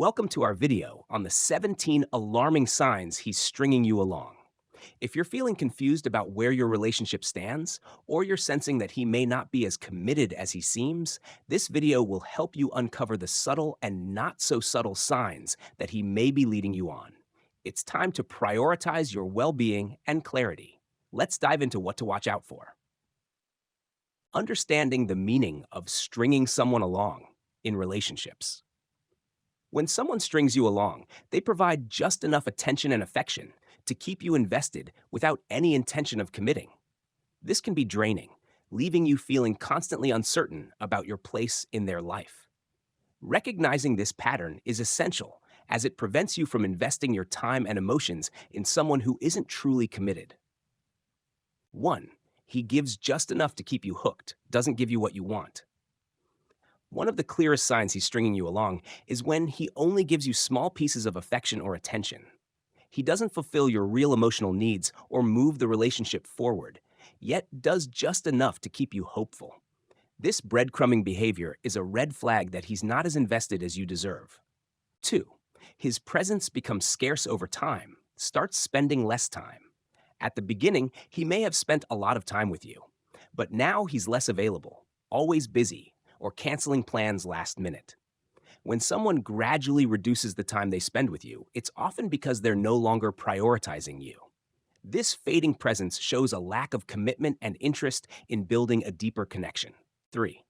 Welcome to our video on the 17 alarming signs he's stringing you along. If you're feeling confused about where your relationship stands, or you're sensing that he may not be as committed as he seems, this video will help you uncover the subtle and not so subtle signs that he may be leading you on. It's time to prioritize your well-being and clarity. Let's dive into what to watch out for. Understanding the meaning of stringing someone along in relationships. When someone strings you along, they provide just enough attention and affection to keep you invested without any intention of committing. This can be draining, leaving you feeling constantly uncertain about your place in their life. Recognizing this pattern is essential as it prevents you from investing your time and emotions in someone who isn't truly committed. 1. He gives just enough to keep you hooked, doesn't give you what you want. One of the clearest signs he's stringing you along is when he only gives you small pieces of affection or attention. He doesn't fulfill your real emotional needs or move the relationship forward, yet does just enough to keep you hopeful. This breadcrumbing behavior is a red flag that he's not as invested as you deserve. 2. His presence becomes scarce over time, starts spending less time. At the beginning, he may have spent a lot of time with you, but now he's less available, always busy, or canceling plans last minute. When someone gradually reduces the time they spend with you, it's often because they're no longer prioritizing you. This fading presence shows a lack of commitment and interest in building a deeper connection. 3.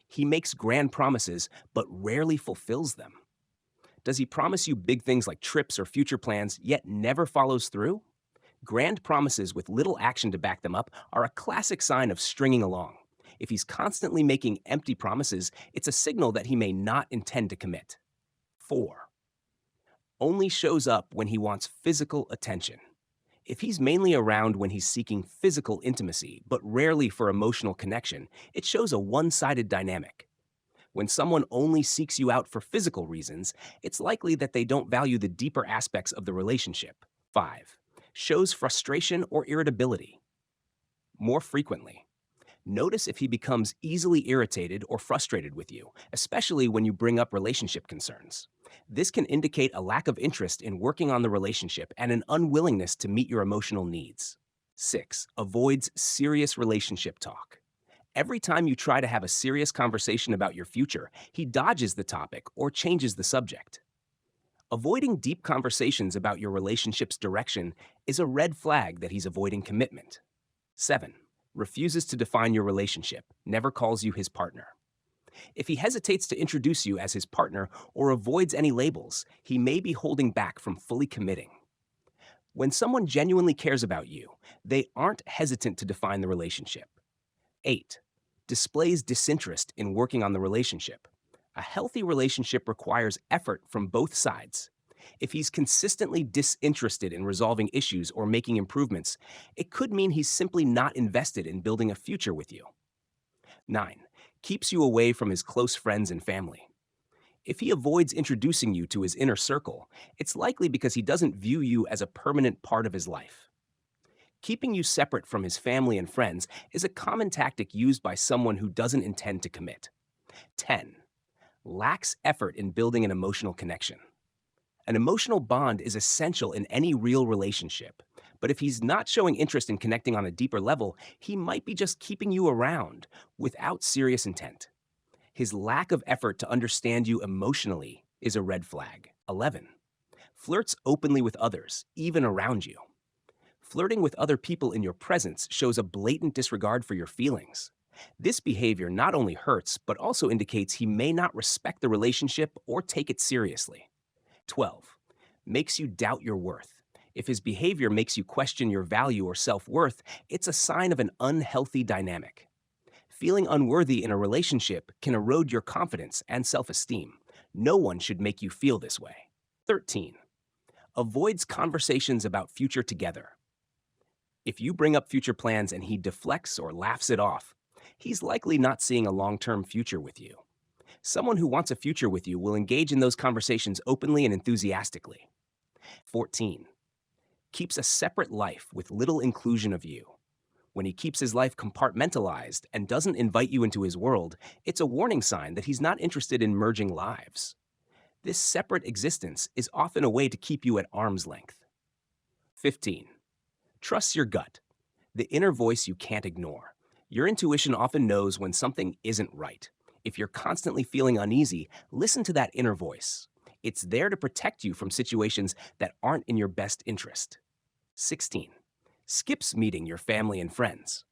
He makes grand promises but rarely fulfills them. Does he promise you big things like trips or future plans, yet never follows through? Grand promises with little action to back them up are a classic sign of stringing along. If he's constantly making empty promises, it's a signal that he may not intend to commit. 4. Only shows up when he wants physical attention. If he's mainly around when he's seeking physical intimacy, but rarely for emotional connection, it shows a one-sided dynamic. When someone only seeks you out for physical reasons, it's likely that they don't value the deeper aspects of the relationship. 5. Shows frustration or irritability. More frequently. Notice if he becomes easily irritated or frustrated with you, especially when you bring up relationship concerns. This can indicate a lack of interest in working on the relationship and an unwillingness to meet your emotional needs. 6. Avoids serious relationship talk. Every time you try to have a serious conversation about your future, he dodges the topic or changes the subject. Avoiding deep conversations about your relationship's direction is a red flag that he's avoiding commitment. 7. Refuses to define your relationship, never calls you his partner. If he hesitates to introduce you as his partner or avoids any labels, he may be holding back from fully committing. When someone genuinely cares about you, they aren't hesitant to define the relationship. 8. Displays disinterest in working on the relationship. A healthy relationship requires effort from both sides. If he's consistently disinterested in resolving issues or making improvements, it could mean he's simply not invested in building a future with you. 9. Keeps you away from his close friends and family. If he avoids introducing you to his inner circle, it's likely because he doesn't view you as a permanent part of his life. Keeping you separate from his family and friends is a common tactic used by someone who doesn't intend to commit. 10. Lacks effort in building an emotional connection. An emotional bond is essential in any real relationship, but if he's not showing interest in connecting on a deeper level, he might be just keeping you around without serious intent. His lack of effort to understand you emotionally is a red flag. 11. Flirts openly with others, even around you. Flirting with other people in your presence shows a blatant disregard for your feelings. This behavior not only hurts, but also indicates he may not respect the relationship or take it seriously. 12. Makes you doubt your worth. If his behavior makes you question your value or self-worth, it's a sign of an unhealthy dynamic. Feeling unworthy in a relationship can erode your confidence and self-esteem. No one should make you feel this way. 13. Avoids conversations about future together. If you bring up future plans and he deflects or laughs it off, he's likely not seeing a long-term future with you. Someone who wants a future with you will engage in those conversations openly and enthusiastically. 14. Keeps a separate life with little inclusion of you. When he keeps his life compartmentalized and doesn't invite you into his world, it's a warning sign that he's not interested in merging lives. This separate existence is often a way to keep you at arm's length. 15. Trust your gut, the inner voice you can't ignore. Your intuition often knows when something isn't right. If you're constantly feeling uneasy, listen to that inner voice. It's there to protect you from situations that aren't in your best interest. 16. Skips meeting your family and friends.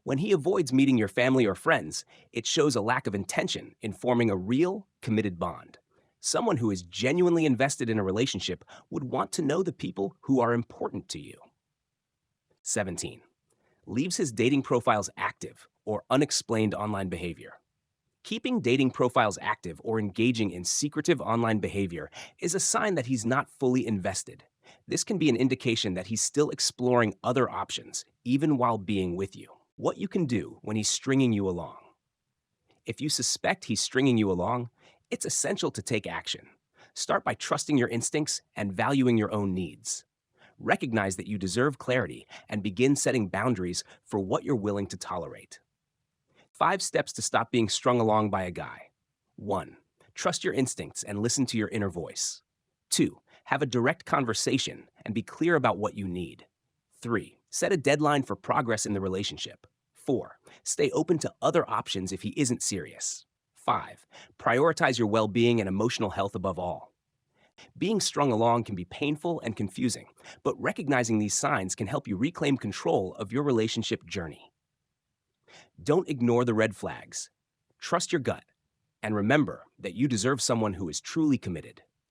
When he avoids meeting your family or friends, it shows a lack of intention in forming a real, committed bond. Someone who is genuinely invested in a relationship would want to know the people who are important to you. 17. Leaves his dating profiles active or unexplained online behavior. Keeping dating profiles active or engaging in secretive online behavior is a sign that he's not fully invested. This can be an indication that he's still exploring other options, even while being with you. What you can do when he's stringing you along. If you suspect he's stringing you along, it's essential to take action. Start by trusting your instincts and valuing your own needs. Recognize that you deserve clarity and begin setting boundaries for what you're willing to tolerate. 5 steps to stop being strung along by a guy. 1. Trust your instincts and listen to your inner voice. 2. Have a direct conversation and be clear about what you need. 3. Set a deadline for progress in the relationship. 4. Stay open to other options if he isn't serious. 5. Prioritize your well-being and emotional health above all. Being strung along can be painful and confusing, but recognizing these signs can help you reclaim control of your relationship journey. Don't ignore the red flags. Trust your gut, and remember that you deserve someone who is truly committed.